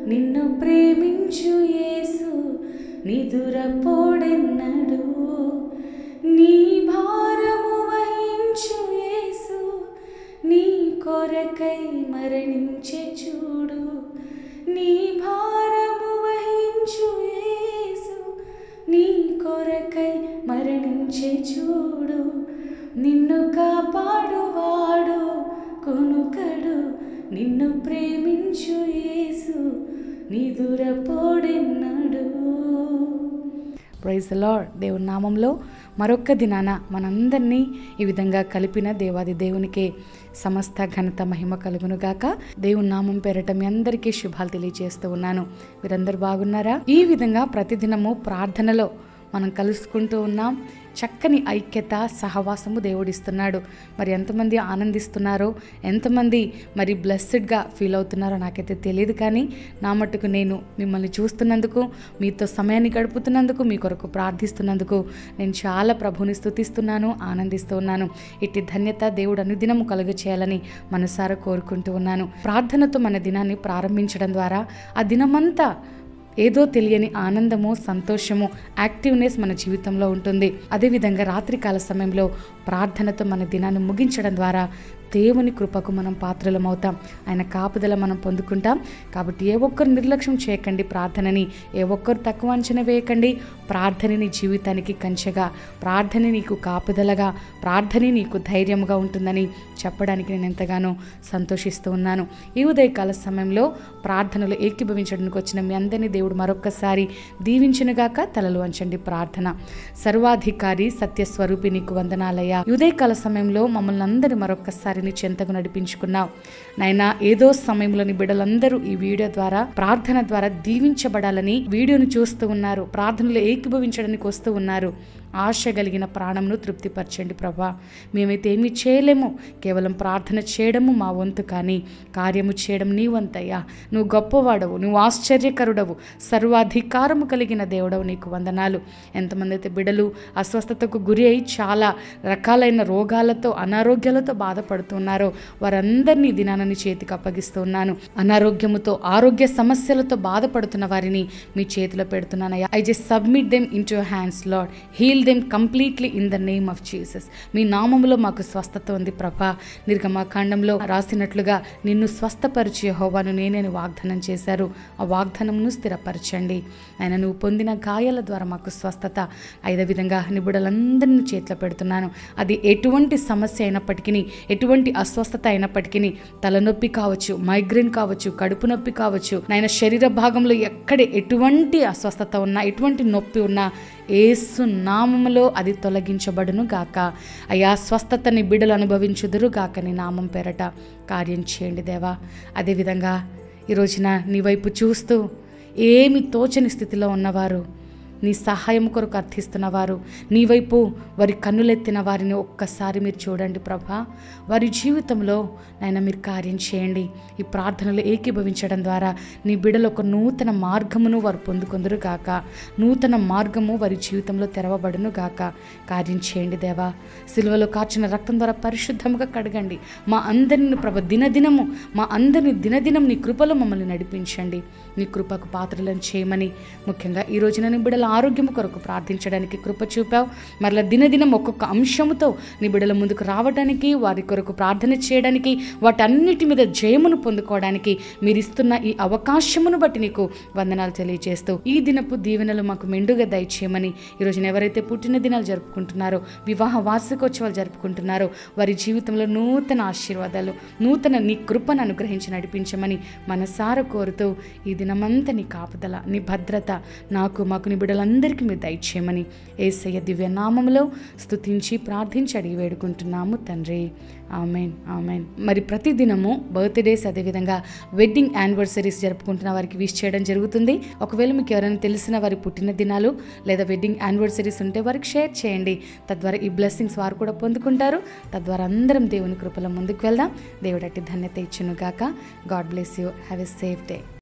నిన్ను ప్రేమించు యేసు నిదురపోడెన్నడు. నీ భారము వహించు యేసు నీ కొరకై మరణించే చూడు. నీ భారము వహించు యేసు నీ కొరకై మరణించే చూడు. నిన్ను కాపాడువాడు కొనుకడు, నిన్ను ప్రేమించు యేసు నిదురపోడెన్నడు. Praise the lord. దేవుని నామంలో మరొక్క దినాన మనందరినీ ఈ విధంగా కలిపిన దేవాది దేవునికే సమస్త ఘనత మహిమ కలుగునుగాక. దేవుని నామం పేరట మీ అందరికీ శుభాలు తెలియజేస్తూ ఉన్నాను. మీరందరూ బాగున్నారా? ఈ విధంగా ప్రతిదినము ప్రార్థనలో మనం కలుసుకుంటూ ఉన్నాం. చక్కని ఐక్యత, సహవాసము దేవుడిస్తున్నాడు. మరి ఎంతమంది ఆనందిస్తున్నారో, ఎంతమంది మరి బ్లెస్సెడ్గా ఫీల్ అవుతున్నారో నాకైతే తెలియదు. కానీ నా మట్టుకు నేను మిమ్మల్ని చూస్తున్నందుకు, మీతో సమయాన్ని గడుపుతున్నందుకు, మీ కొరకు ప్రార్థిస్తున్నందుకు నేను చాలా ప్రభువుని స్తుతిస్తున్నాను, ఆనందిస్తూ ఉన్నాను. ఇట్టి ధన్యత దేవుడు అనుదినము కలుగ చేయాలని మనసారా కోరుకుంటూ ఉన్నాను. ప్రార్థనతో మన దినాన్ని ప్రారంభించడం ద్వారా ఆ దినమంతా ఏదో తెలియని ఆనందము, సంతోషము, యాక్టివ్నెస్ మన జీవితంలో ఉంటుంది. అదేవిధంగా రాత్రికాల సమయంలో ప్రార్థనతో మన దినాన్ని ముగించడం ద్వారా దేవుని కృపకు మనం పాత్రలం అవుతాం. ఆయన కాపుదల మనం పొందుకుంటాం. కాబట్టి ఏ ఒక్కరు నిర్లక్ష్యం చేయకండి ప్రార్థనని, ఏ ఒక్కరు తక్కువ అంచనా వేయకండి. ప్రార్థన నీ జీవితానికి కంచెగా, ప్రార్థన నీకు కాపుదలగా, ప్రార్థన నీకు ధైర్యముగా ఉంటుందని చెప్పడానికి నేను ఎంతగానో సంతోషిస్తూ ఉన్నాను. ఈ ఉదయకాల సమయంలో ప్రార్థనలు ఏకీభవించడానికి వచ్చిన మీ అందరినీ దేవుడు మరొక్కసారి దీవించునుగాక. తలలు వంచండి. ప్రార్థన. సర్వాధికారి సత్యస్వరూపి నీకు వందనాలయ్యా. ఉదయకాల సమయంలో మమ్మల్ని అందరూ మరొక్కసారి నీ చెంతకు నడిపించుకున్నావు నాయనా. ఏదో సమయంలోని బిడ్డలందరూ ఈ వీడియో ద్వారా, ప్రార్థన ద్వారా దీవించబడాలని వీడియోను చూస్తూ ఉన్నారు. ప్రార్థనలో ఏకీభవించడానికి వస్తూ ఉన్నారు. ఆశ కలిగిన ప్రాణంను తృప్తిపరచండి ప్రభా. మేమైతే ఏమీ చేయలేము, కేవలం ప్రార్థన చేయడము మా వంతు, కానీ కార్యము చేయడం నీ వంతయ్యా. నువ్వు గొప్పవాడవు, నువ్వు ఆశ్చర్యకరుడవు, సర్వాధికారము కలిగిన దేవుడవు, నీకు వందనాలు. ఎంతమంది అయితే బిడ్డలు అస్వస్థతకు గురి అయి చాలా రకాలైన రోగాలతో, అనారోగ్యాలతో బాధపడుతున్నారో వారందరినీ దినాన్ని చేతికి అప్పగిస్తూ ఉన్నాను. అనారోగ్యముతో, ఆరోగ్య సమస్యలతో బాధపడుతున్న వారిని మీ చేతిలో పెడుతున్నానయ్యా. I just submit them into your hands lord. Heal them completely in the name of Jesus. మీ నామములో మాకు స్వస్థత ఉంది ప్రభా. నిర్గమకాండంలో రాసినట్లుగా నిన్ను స్వస్థపరిచి యెహోవాను నేనే వాగ్దానం చేశారు. ఆ వాగ్దానమును స్థిరపరచండి ఆయన. నువ్వు పొందిన గాయాల ద్వారా మాకు స్వస్థత. అదే విధంగా నిబుడలందరినీ చేతిలో పెడుతున్నాను. అది ఎటువంటి సమస్య అయినప్పటికీ, ఎటువంటి అస్వస్థత అయినప్పటికీ, తలనొప్పి కావచ్చు, మైగ్రేన్ కావచ్చు, కడుపు నొప్పి కావచ్చు, నాయన శరీర భాగంలో ఎక్కడ ఎటువంటి అస్వస్థత ఉన్నా, ఎటువంటి నొప్పి ఉన్నా యేసు నామములో అది తొలగించబడును గాక. అయ్యా, స్వస్థతని బిడ్డలు అనుభవించుదురు గాక. నీ నామం పేరట కార్యం చేయండి దేవా. అదేవిధంగా ఈ రోజున నీ వైపు చూస్తూ ఏమి తోచని స్థితిలో ఉన్నవారు, నీ సహాయం కొరకు అర్థిస్తున్నవారు, నీ వైపు వారి కన్నులెత్తిన వారిని ఒక్కసారి మీరు చూడండి ప్రభా. వారి జీవితంలో నాయన మీరు కార్యం చేయండి. ఈ ప్రార్థనలు ఏకీభవించడం ద్వారా నీ బిడ్డలు ఒక నూతన మార్గమును వారు పొందుకొందురు గాక. నూతన మార్గము వారి జీవితంలో తెరవబడును గాక. కార్యం చేయండి దేవా. సిలువలో కార్చిన రక్తం ద్వారా పరిశుద్ధముగా కడగండి. మా అందరిని ప్రభ దినదినము, మా అందరిని దినదినం నీ కృపలో మమ్మల్ని నడిపించండి. నీ కృపకు పాత్రలను చేయమని, ముఖ్యంగా ఈ రోజున నీ బిడ్డల ఆరోగ్యము కొరకు ప్రార్థించడానికి కృప చూపావు. మరలా దినదినం ఒక్కొక్క అంశముతో నీ బిడ్డల ముందుకు రావడానికి, వారి కొరకు ప్రార్థన చేయడానికి, వాటన్నిటి మీద జయమును పొందుకోవడానికి మీరు ఇస్తున్న ఈ అవకాశమును బట్టి నీకు వందనాలు తెలియజేస్తూ, ఈ దినపు దీవెనలు మాకు మెండుగా దయచేయమని, ఈరోజున ఎవరైతే పుట్టిన దినాలు జరుపుకుంటున్నారో, వివాహ వార్షికోత్సవాలు జరుపుకుంటున్నారో వారి జీవితంలో నూతన ఆశీర్వాదాలు, నూతన నీ కృపను అనుగ్రహించి నడిపించమని మనసారా కోరుతూ, ఈ దినమంతా నీ కాపుదల, నీ భద్రత నాకు, మాకు, నీ బిడ్డలందరికీ మీరు దయచేయమని యేసయ్య దివ్య నామములో స్తుతించి ప్రార్థించి అడిగి వేడుకుంటున్నాము తండ్రి. Amen, amen. మరి ప్రతిదినము బర్త్డేస్, అదేవిధంగా వెడ్డింగ్ యానివర్సరీస్ జరుపుకుంటున్న వారికి విష్ చేయడం జరుగుతుంది. ఒకవేళ మీకు ఎవరైనా తెలిసిన వారి పుట్టిన దినాలు లేదా వెడ్డింగ్ యానివర్సరీస్ ఉంటే వారికి షేర్ చేయండి. తద్వారా ఈ బ్లెస్సింగ్స్ వారు కూడా పొందుకుంటారు. తద్వారా అందరం దేవుని కృపలో ముందుకు వెళ్దాం. దేవుడు అట్టి ధన్యత ఇచ్చును గాక. God bless you. Have a safe day.